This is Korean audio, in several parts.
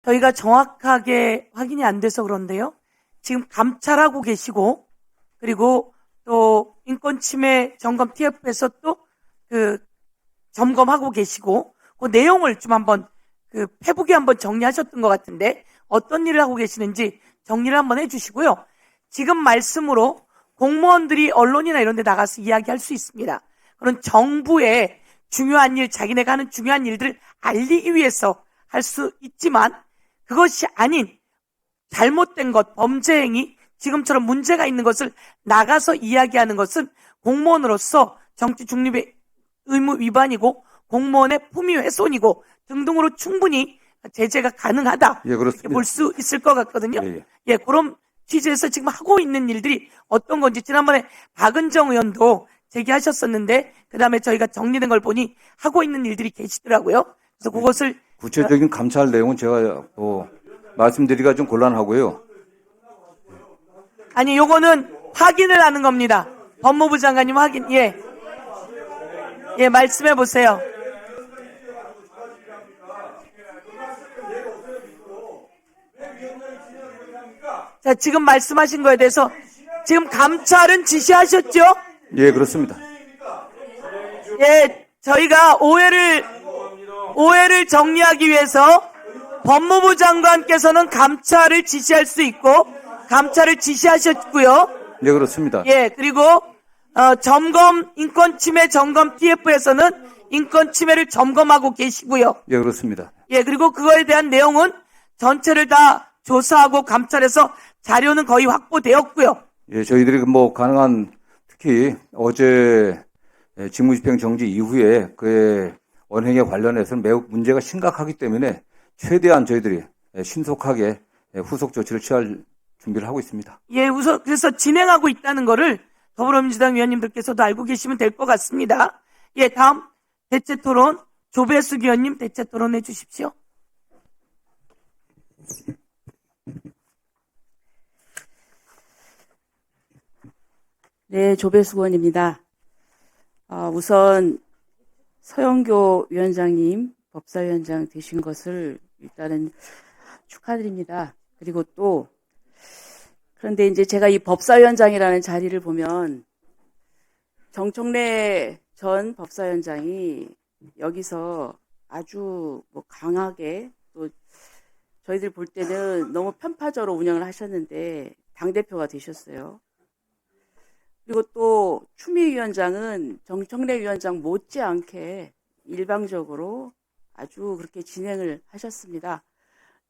저희가 정확하게 확인이 안 돼서 그런데요. 지금 감찰하고 계시고, 그리고 또 인권침해 점검 TF에서 또 점검하고 계시고, 그 내용을 좀 한번 페북에 한번 정리하셨던 것 같은데, 어떤 일을 하고 계시는지 정리를 한번 해주시고요. 지금 말씀으로 공무원들이 언론이나 이런 데 나가서 이야기할 수 있습니다. 그런 정부의 중요한 일, 자기네가 하는 중요한 일들을 알리기 위해서 할 수 있지만, 그것이 아닌 잘못된 것, 범죄 행위, 지금처럼 문제가 있는 것을 나가서 이야기하는 것은 공무원으로서 정치 중립의 의무 위반이고 공무원의 품위 훼손이고 등등으로 충분히 제재가 가능하다. 예, 그렇습니다. 이렇게 볼 수 있을 것 같거든요. 예. 그런 취지에서 지금 하고 있는 일들이 어떤 건지 지난번에 박은정 의원도 제기하셨었는데 그 다음에 저희가 정리된 걸 보니 하고 있는 일들이 계시더라고요. 그래서 그것을 구체적인 감찰 내용은 제가 말씀드리기가 좀 곤란하고요. 아니 요거는 확인을 하는 겁니다. 법무부 장관님 확인. 예, 말씀해 보세요. 자, 지금 말씀하신 거에 대해서 지금 감찰은 지시하셨죠? 예, 그렇습니다. 예, 저희가 오해를 정리하기 위해서 법무부 장관께서는 감찰을 지시할 수 있고 감찰을 지시하셨고요. 예, 그렇습니다. 예, 그리고 인권침해 점검 TF에서는 인권침해를 점검하고 계시고요. 예, 그렇습니다. 예, 그리고 그거에 대한 내용은 전체를 다 조사하고 감찰해서 자료는 거의 확보되었고요. 예, 저희들이 가능한 특히 어제 직무집행 정지 이후에 그의 언행에 관련해서는 매우 문제가 심각하기 때문에 최대한 저희들이 신속하게 후속 조치를 취할 준비를 하고 있습니다. 예, 그래서 진행하고 있다는 거를 더불어민주당 위원님들께서도 알고 계시면 될 것 같습니다. 예, 다음 대체토론 조배숙 위원님 대체토론 해주십시오. 네, 조배숙 의원입니다. 우선 서영교 위원장님 법사위원장 되신 것을 일단은 축하드립니다. 그리고 또 그런데 이제 제가 이 법사위원장이라는 자리를 보면 정청래 전 법사위원장이 여기서 아주 강하게 또 저희들 볼 때는 너무 편파적으로 운영을 하셨는데 당대표가 되셨어요. 그리고 또 추미애 위원장은 정청래 위원장 못지않게 일방적으로 아주 그렇게 진행을 하셨습니다.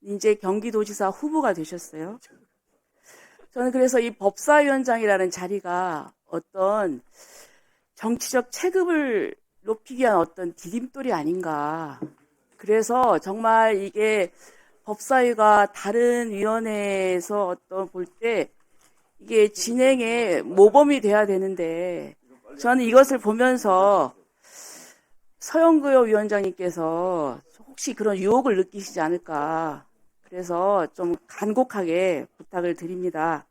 이제 경기도지사 후보가 되셨어요. 저는 그래서 이 법사위원장이라는 자리가 어떤 정치적 체급을 높이기 위한 어떤 디딤돌이 아닌가. 그래서 정말 이게 법사위가 다른 위원회에서 어떤 볼 때 이게 진행의 모범이 돼야 되는데 저는 이것을 보면서 서영교 위원장님께서 혹시 그런 유혹을 느끼시지 않을까. 그래서 좀 간곡하게 부탁을 드립니다.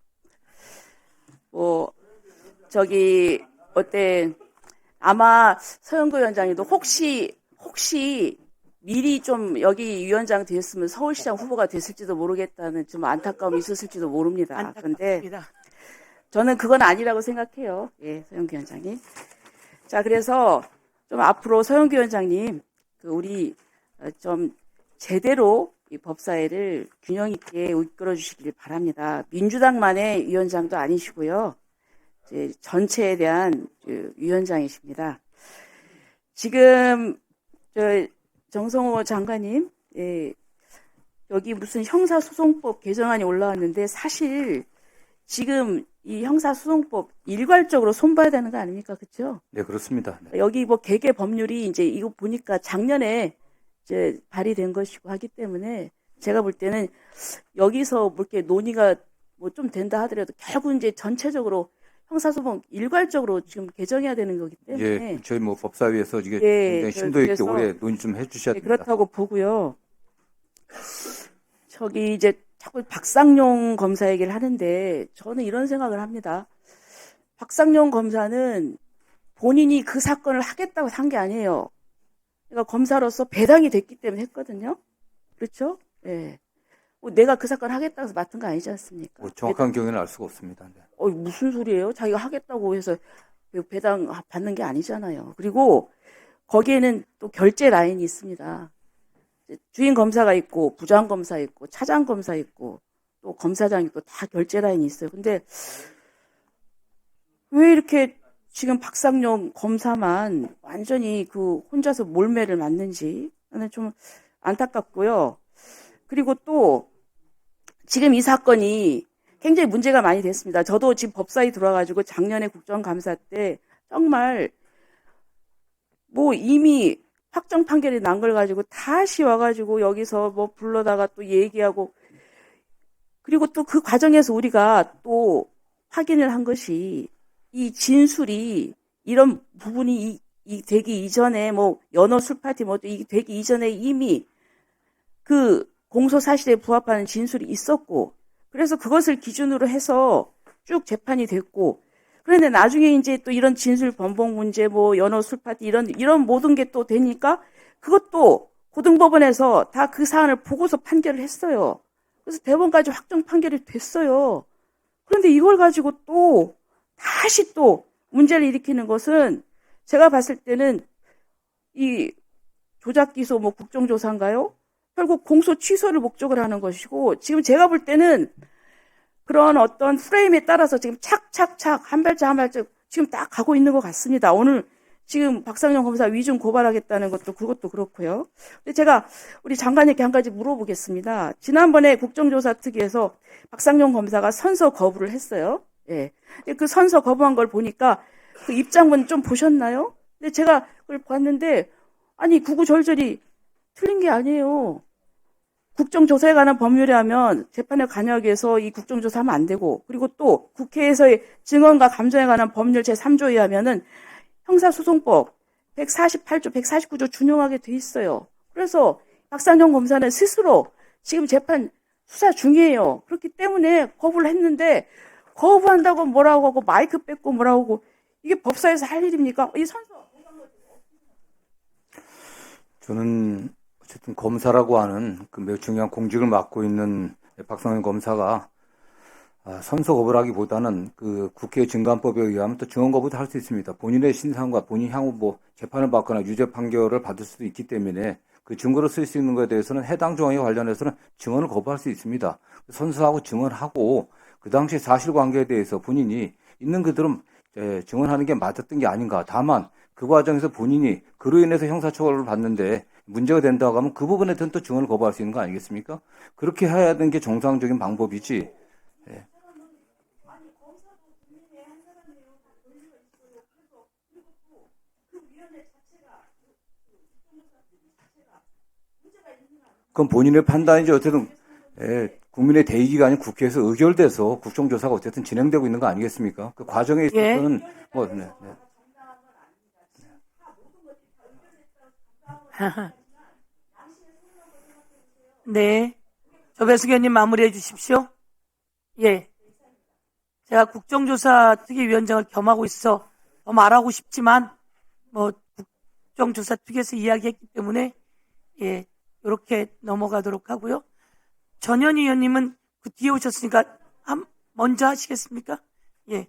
아마 서영교 위원장님도 혹시 미리 좀 여기 위원장 됐으면 서울시장 후보가 됐을지도 모르겠다는 좀 안타까움이 있었을지도 모릅니다. 그런데 저는 그건 아니라고 생각해요. 예, 서영교 위원장님. 자, 그래서 좀 앞으로 서영교 위원장님, 우리 좀 제대로 이 법사위를 균형 있게 이끌어 주시길 바랍니다. 민주당만의 위원장도 아니시고요. 이제 전체에 대한 위원장이십니다. 지금 정성호 장관님, 여기 무슨 형사소송법 개정안이 올라왔는데 사실 지금 이 형사소송법 일괄적으로 손봐야 되는 거 아닙니까? 그렇죠? 네, 그렇습니다. 네. 여기 개개 법률이 이제 이거 보니까 작년에 이제 발의된 것이고 하기 때문에 제가 볼 때는 여기서 이렇게 논의가 좀 된다 하더라도 결국 이제 전체적으로 형사소송 일괄적으로 지금 개정해야 되는 거기 때문에 예, 저희 법사위에서 이게 굉장히 심도 있게 올해 논의 좀 해주셔야 됩니다. 그렇다고 보고요. 이제 자꾸 박상용 검사 얘기를 하는데 저는 이런 생각을 합니다. 박상용 검사는 본인이 그 사건을 하겠다고 한 게 아니에요. 그러니까 검사로서 배당이 됐기 때문에 했거든요. 그렇죠? 예. 내가 그 사건 하겠다고 해서 맡은 거 아니지 않습니까? 뭐 정확한 경위는 알 수가 없습니다. 네. 무슨 소리예요? 자기가 하겠다고 해서 배당 받는 게 아니잖아요. 그리고 거기에는 또 결제 라인이 있습니다. 주임 검사가 있고 부장 검사 있고 차장 검사 있고 또 검사장 있고 다 결제 라인이 있어요. 근데 왜 이렇게 지금 박상용 검사만 완전히 그 혼자서 몰매를 맞는지 저는 좀 안타깝고요. 그리고 또 지금 이 사건이 굉장히 문제가 많이 됐습니다. 저도 지금 법사위 들어와가지고 작년에 국정감사 때 정말 뭐 이미 확정 판결이 난 걸 가지고 다시 와가지고 여기서 뭐 불러다가 또 얘기하고 그리고 또 그 과정에서 우리가 또 확인을 한 것이 이 진술이 이런 부분이 이 되기 이전에 뭐 연어 술파티 뭐 이 되기 이전에 이미 그 공소 사실에 부합하는 진술이 있었고 그래서 그것을 기준으로 해서 쭉 재판이 됐고 그런데 나중에 이제 또 이런 진술 번복 문제 뭐 연어 술파티 이런 모든 게 또 되니까 그것도 고등법원에서 다 그 사안을 보고서 판결을 했어요. 그래서 대법원까지 확정 판결이 됐어요. 그런데 이걸 가지고 또 다시 또 문제를 일으키는 것은 제가 봤을 때는 이 조작 기소 뭐 국정조사인가요? 결국 공소 취소를 목적으로 하는 것이고 지금 제가 볼 때는 그런 어떤 프레임에 따라서 지금 착착착 한 발짝 한 발짝 지금 딱 가고 있는 것 같습니다. 오늘 지금 박상용 검사 위증 고발하겠다는 것도 그것도 그렇고요. 근데 제가 우리 장관님께 한 가지 물어보겠습니다. 지난번에 국정조사 특위에서 박상용 검사가 선서 거부를 했어요. 예. 근데 그 선서 거부한 걸 보니까 그 입장문 좀 보셨나요? 근데 제가 그걸 봤는데 아니 구구절절이 틀린 게 아니에요. 국정조사에 관한 법률에 하면 재판에 관여하기 위해서 이 국정조사하면 안 되고 그리고 또 국회에서의 증언과 감정에 관한 법률 제3조에 하면은 형사소송법 148조, 149조 준용하게 돼 있어요. 그래서 박상용 검사는 스스로 지금 재판 수사 중이에요. 그렇기 때문에 거부를 했는데 거부한다고 뭐라고 하고 마이크 뺏고 뭐라고 하고 이게 법사에서 할 일입니까? 이 선서 저는 어쨌든 검사라고 하는 그 매우 중요한 공직을 맡고 있는 박상현 검사가 선서 거부라기보다는 그 국회 증감법에 의하면 또 증언 거부도 할 수 있습니다. 본인의 신상과 본인 향후 뭐 재판을 받거나 유죄 판결을 받을 수도 있기 때문에 그 증거로 쓸 수 있는 것에 대해서는 해당 조항에 관련해서는 증언을 거부할 수 있습니다. 선서하고 증언하고 그 당시 사실관계에 대해서 본인이 있는 그대로 증언하는 게 맞았던 게 아닌가. 다만 그 과정에서 본인이 그로 인해서 형사처벌을 받는데 문제가 된다고 하면 그 부분에 대해서는 또 증언을 거부할 수 있는 거 아니겠습니까? 그렇게 해야 되는 게 정상적인 방법이지. 그건 본인의 판단이지. 어쨌든 국민의 대의기관인 국회에서 의결돼서 국정조사가 어쨌든 진행되고 있는 거 아니겠습니까? 그 과정에 있어서는 뭐 네. 조배숙 의원님 마무리해 주십시오. 예. 제가 국정조사 특위위원장을 겸하고 있어 더 말하고 싶지만 뭐 국정조사 특위에서 이야기했기 때문에 예, 이렇게 넘어가도록 하고요. 전현희 의원님은 그 뒤에 오셨으니까 먼저 하시겠습니까? 예.